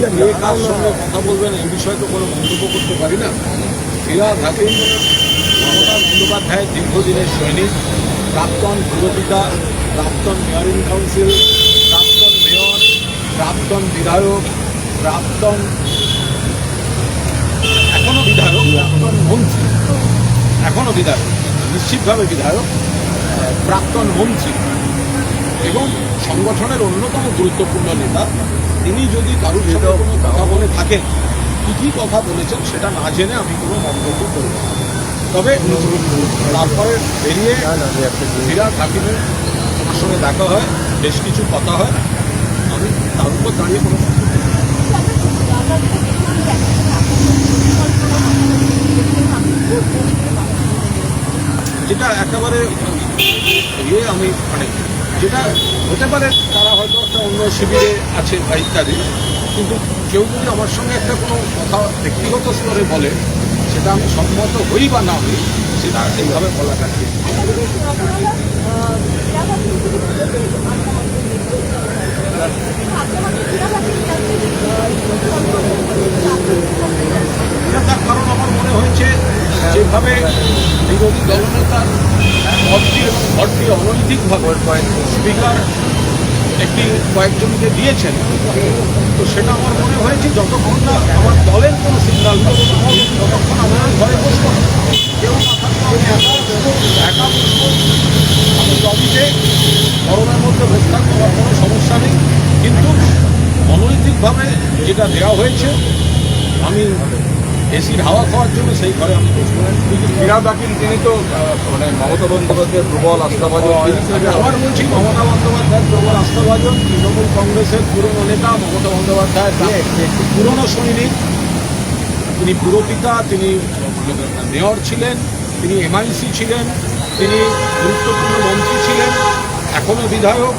কে কার সঙ্গে কথা বলবেন এই বিষয়ে তো কোনো মন্তব্য করতে পারি না। ফিরহাদ হাকিম মমতা বন্দ্যোপাধ্যায়ের দীর্ঘদিনের সৈনিক, প্রাক্তন পুরপিতা, প্রাক্তন মেয়রিং কাউন্সিল, প্রাক্তন মেয়র, প্রাক্তন বিধায়ক, প্রাক্তন এখনও বিধায়ক, প্রাক্তন মন্ত্রী, এখনও বিধায়ক, নিশ্চিতভাবে বিধায়ক, প্রাক্তন মন্ত্রী এবং সংগঠনের অন্যতম গুরুত্বপূর্ণ নেতা। তিনি যদি কারোর সাথে কোনো কথা বলে থাকেন, কী কী কথা বলেছেন সেটা না জেনে আমি কোনো মন্তব্য করব না। তবে তারপরে বেরিয়ে ফিরহাদ হাকিমের আমার সঙ্গে দেখা হয়, বেশ কিছু কথা হয়, আমি তার উপর দাঁড়িয়ে কোনো যেটা একেবারে আমি মানে যেটা হতে পারে তারা হয়তো একটা অন্য শিবিরে আছে বা ইত্যাদি, কিন্তু কেউ যদি আমার সঙ্গে একটা কোনো কথা ব্যক্তিগত স্তরে বলে সেটা আমি সম্মত হই বা না হই, সেটা এইভাবে বলাটা ঠিক। তার কারণ আমার মনে হয়েছে যেভাবে বিরোধী দলনেতার ভর্তি অনৈতিকভাবে স্পিকার একটি কয়েকজনকে দিয়েছেন, তো সেটা আমার মনে হয়েছে যতক্ষণ না আমার দলের কোনো সিগন্যাল ততক্ষণ আমার ঘরে বসবো না। কেউ না থাকলে আমি একা বসবো, আমি লবিতে গরমের মধ্যে বসে থাকবো, আমার কোনো সমস্যা নেই। কিন্তু অনৈতিকভাবে যেটা দেওয়া হয়েছে, আমি এসির হাওয়া খাওয়ার জন্য সেই ঘরে আমি বসবো। ফিরহাদ হাকিম তিনি তো মানে মমতা বন্দ্যোপাধ্যায়ের প্রবল আস্থাভাজন। আবার বলছি, মমতা বন্দ্যোপাধ্যায়ের প্রবল আস্থাভাজন, তৃণমূল কংগ্রেসের পুরনো নেতা, মমতা বন্দ্যোপাধ্যায়ের একটি পুরনো সৈনিক, তিনি পুরপিতা, তিনি মেয়র ছিলেন, তিনি এমআইসি ছিলেন, তিনি গুরুত্বপূর্ণ মন্ত্রী ছিলেন, এখনও বিধায়ক।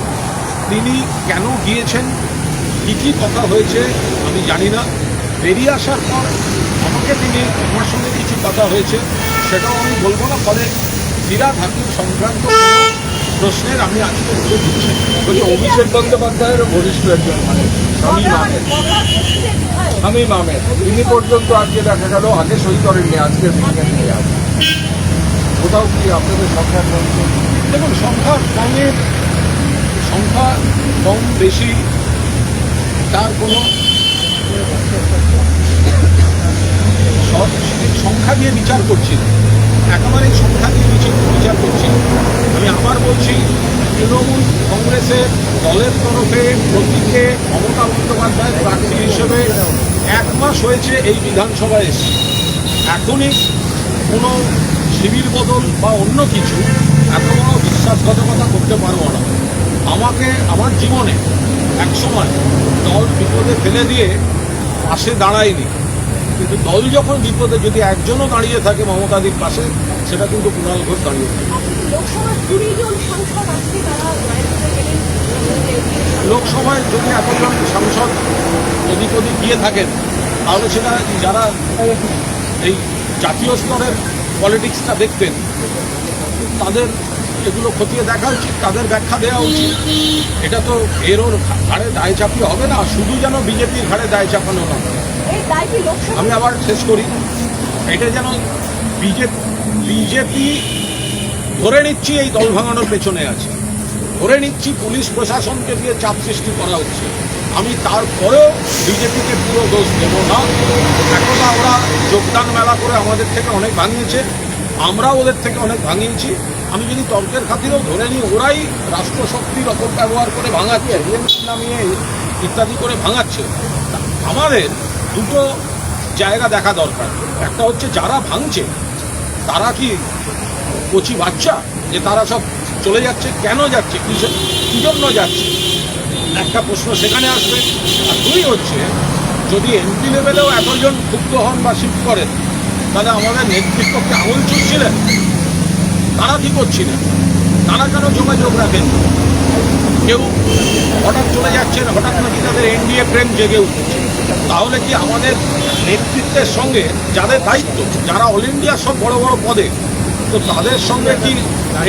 তিনি কেন গিয়েছেন, কী কী কথা হয়েছে আমি জানি না। বেরিয়ে আসার পর আমাকে আমার সঙ্গে কিছু কথা হয়েছে, সেটাও আমি বলবো না। ফলে ফিরহাদ হাকিম সংক্রান্ত প্রশ্নের আমি আজকে উত্তর দিচ্ছি। বলছি অভিষেক বন্দ্যোপাধ্যায়েরও ঘনিষ্ঠ একজন মানে শামীম আহমেদ, তিনি পর্যন্ত আজকে দেখা গেল আগে সই করেননি, আজকে নিয়ে আসে। কোথাও কি আপনাদের সংখ্যা কমছে? দেখুন, সংখ্যা কম বেশি তার কোনো সংখ্যা দিয়ে বিচার করছি না, একেবারেই সংখ্যা দিয়ে বিচার করছি। আমি আবার বলছি, তৃণমূল কংগ্রেসের দলের তরফে প্রতীকে মমতা বন্দ্যোপাধ্যায়ের প্রার্থী হিসেবে 1 মাস হয়েছে এই বিধানসভায় এসে। এখনই কোনো শিবির বদল বা অন্য কিছু এত বড় বিশ্বাসঘাতকতা করতে পারবো না। আমাকে আমার জীবনে একসময় দল বিপদে ফেলে দিয়ে পাশে দাঁড়ায়নি, কিন্তু দল যখন বিপদে যদি একজনও দাঁড়িয়ে থাকে মমতাদির পাশে, সেটা কিন্তু কুণাল ঘোষ দাঁড়িয়ে থাকে। লোকসভায় যদি এতজন সাংসদ এদিক ওদিক গিয়ে থাকেন, তাহলে সেটা যারা এই জাতীয় স্তরের পলিটিক্সটা দেখতেন তাদের এগুলো খতিয়ে দেখা উচিত, তাদের ব্যাখ্যা দেওয়া উচিত। এটা তো এরও ঘাড়ে দায় চাপিয়ে হবে না, শুধু যেন বিজেপির ঘাড়ে দায় চাপানো না। আমি আবার শেষ করি, এটা যেন বিজেপি ধরে নিচ্ছি এই দল ভাঙানোর পেছনে আছে, ধরে নিচ্ছি পুলিশ প্রশাসনকে দিয়ে চাপ সৃষ্টি করা হচ্ছে। আমি তারপরেও বিজেপিকে পুরো দোষ দেব না। একদা ওরা যোগদান মেলা করে আমাদের থেকে অনেক ভাঙিয়েছে, আমরাও ওদের থেকে অনেক ভাঙিয়েছি। আমি যদি তর্কের খাতিরেও ধরে নিই ওরাই রাষ্ট্রশক্তির অপব্যবহার করে ভাঙাচ্ছে, নামিয়ে ইত্যাদি করে ভাঙাচ্ছে। আমাদের দুটো জায়গা দেখা দরকার। একটা হচ্ছে যারা ভাঙছে তারা কি কচি বাচ্চা যে তারা সব চলে যাচ্ছে, কেন যাচ্ছে, কী জন্য যাচ্ছে, একটা প্রশ্ন সেখানে আসবে। আর 2 হচ্ছে, যদি এমপি লেভেলেও এতজন ক্ষুব্ধ হন বা শিফট করেন, তাহলে আমাদের নেতৃত্বকে আঙুল চুষছিলেন, তারা কী করছিলেন, তারা কেন যোগাযোগ রাখেন? কেউ হঠাৎ চলে যাচ্ছেন, হঠাৎ নাকি তাদের এনডিএ প্রেম জেগে উঠছে। তাহলে কি আমাদের নেতৃত্বের সঙ্গে যাদের দায়িত্ব, যারা অল ইন্ডিয়ার সব বড় বড় পদে, তো তাদের সঙ্গে কি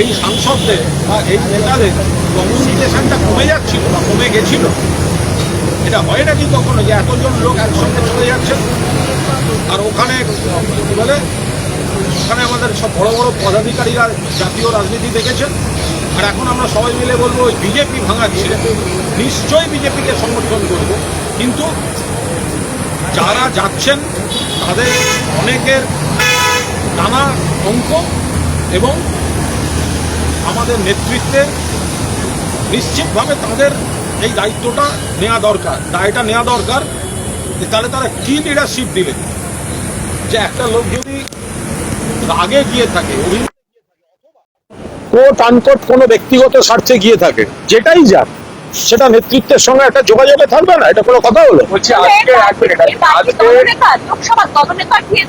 এই সাংসদদের বা এই নেতাদের কমিউনিকেশনটা কমে যাচ্ছিল বা কমে গেছিল? এটা হয় নাকি কখনো যে এতজন লোক একসঙ্গে চলে যাচ্ছেন আর ওখানে কি বলে ওখানে আমাদের সব বড় বড় পদাধিকারীরা জাতীয় রাজনীতি দেখেছেন আর এখন আমরা সবাই মিলে বলবো ওই বিজেপি ভাঙাচ্ছে, নিশ্চয়ই বিজেপিকে সমর্থন করব, কিন্তু যারা যাচ্ছেন তাদের অনেকের নানা অঙ্ক এবং আমাদের নেতৃত্বে নিশ্চিতভাবে তাদের এই দায়িত্বটা নেওয়া দরকার, দায়টা নেওয়া দরকার যে তাহলে তারা কী লিডারশিপ দিলেন। যে একটা লোক যদি রাগে গিয়ে থাকে, কোট আনকোট কোনো ব্যক্তিগত স্বার্থে গিয়ে থাকে, যেটাই যাক সেটা নেতৃত্বের সঙ্গে একটা যোগাযোগে থাকবে না, এটা কোনো কথা হলো? বলছি আজকে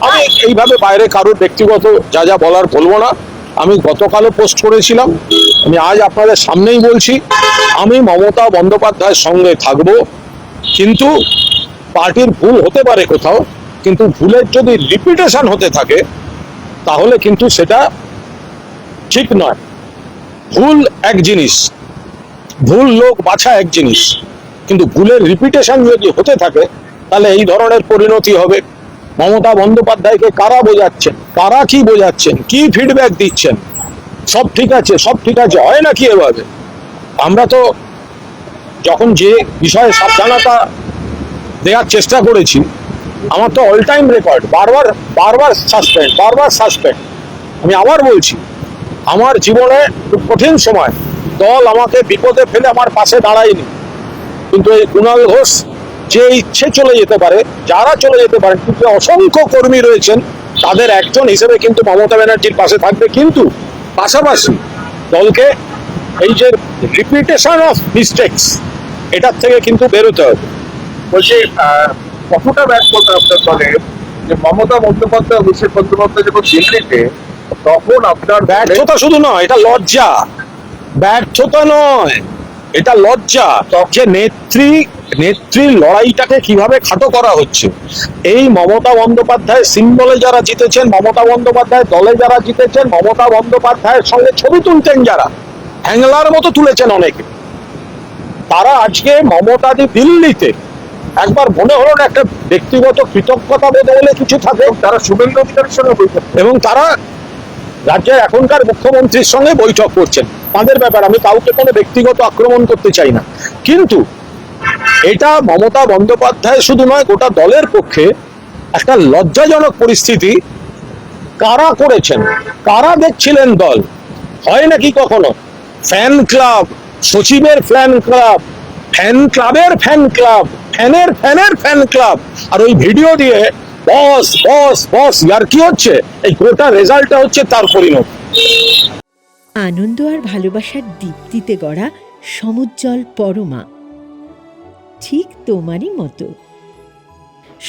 আমি এইভাবে বাইরে কারোর ব্যক্তিগত যা যা বলার বলবো না। আমি গতকালও পোস্ট করেছিলাম, আমি আজ আপনাদের সামনেই বলছি, আমি মমতা বন্দ্যোপাধ্যায়ের সঙ্গে থাকবো, কিন্তু পার্টির ভুল হতে পারে কোথাও, কিন্তু ভুলের যদি রিপিটেশন হতে থাকে তাহলে কিন্তু সেটা ঠিক নয়। ভুল এক জিনিস, ভুল লোক বাছা এক জিনিস, কিন্তু ভুলের রিপিটেশন যদি হতে থাকে তাহলে এই ধরনের পরিণতি হবে। মমতা বন্দ্যোপাধ্যায়কে কারা বোঝাচ্ছেন, কারা কি বোঝাচ্ছেন, কি ফিডব্যাক দিচ্ছেন, সব ঠিক আছে, সব ঠিক আছে, হয় নাকি এভাবে? আমরা তো যখন যে বিষয়ে সাবধানতা দেওয়ার চেষ্টা করেছি, আমার তো অল টাইম রেকর্ড, বারবার বারবার সাসপেন্ড। আমি আবার বলছি, আমার জীবনে খুব কঠিন সময় দল আমাকে বিপদে ফেলে আমার পাশে দাঁড়ায়নি, কিন্তু এই কুণাল ঘোষ যে ইচ্ছে চলে যেতে পারে, যারা চলে যেতে পারে, কিন্তু অসংখ্য কর্মী রয়েছেন, তাদের একজন হিসেবে কিন্তু মমতা ব্যানার্জির পাশে থাকবে, কিন্তু পাশাপাশি দলকে এই যে রিপিটেশন অফ মিস্টেকস এটার থেকে কিন্তু বেরোতে হবে। বলছি কতটা ব্যর্থতা আপনার দলে যে মমতা বন্দ্যোপাধ্যায় অভিষেক বন্দ্যোপাধ্যায় যখন দিল্লিতে, তখন আপনার ব্যর্থতা শুধু নয়, এটা লজ্জা। ব্যর্থতা নয়, এটা লজ্জা। যে নেত্রীর লড়াইটাকে কিভাবে খাটো করা হচ্ছে। এই মমতা বন্দ্যোপাধ্যায় সিম্বলে যারা জিতেছেন, মমতা বন্দ্যোপাধ্যায় দলে যারা জিতেছেন, মমতা বন্দ্যোপাধ্যায়ের সঙ্গে ছবি তুলতেন যারা, হ্যাংলার মতো তুলেছেন অনেকে, তারা আজকে মমতাদি দিল্লিতে একবার মনে হলো না একটা ব্যক্তিগত কৃতজ্ঞতা বোধ বলে কিছু থাকে, তারা শুভেন্দু অধিকারীর সঙ্গে বৈঠক এবং তারা রাজ্যের এখনকার মুখ্যমন্ত্রীর সঙ্গে বৈঠক করছেন। তাদের ব্যাপার, আমি কাউকে কোনো ব্যক্তিগত আক্রমণ করতে চাই না, কিন্তু এটা মমতা বন্দ্যোপাধ্যায় শুধু নয়, গোটা দলের পক্ষে একটা লজ্জাজনক পরিস্থিতি। কারা করেছেন, কারা দেখছিলেন দল? হয় নাকি কখনো ফ্যান ক্লাব, সচিবের ফ্যান ক্লাব, ফ্যান ক্লাবের ফ্যান ক্লাব, ফ্যানের ফ্যানের ফ্যান ক্লাব, আর ওই ভিডিও দিয়ে বস বস বস ইয়ার কি হচ্ছে, এই গোটা রেজাল্টটা হচ্ছে তার পরিণতি। আনন্দ আর ভালোবাসার দীপ্তিতে গড়া সমুজ্জ্বল পরমা, ঠিক তোমারই মতো।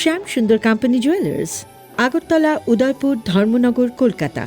শ্যাম সুন্দর কোম্পানি জুয়েলার্স, আগরতলা, উদয়পুর, ধর্মনগর, কলকাতা।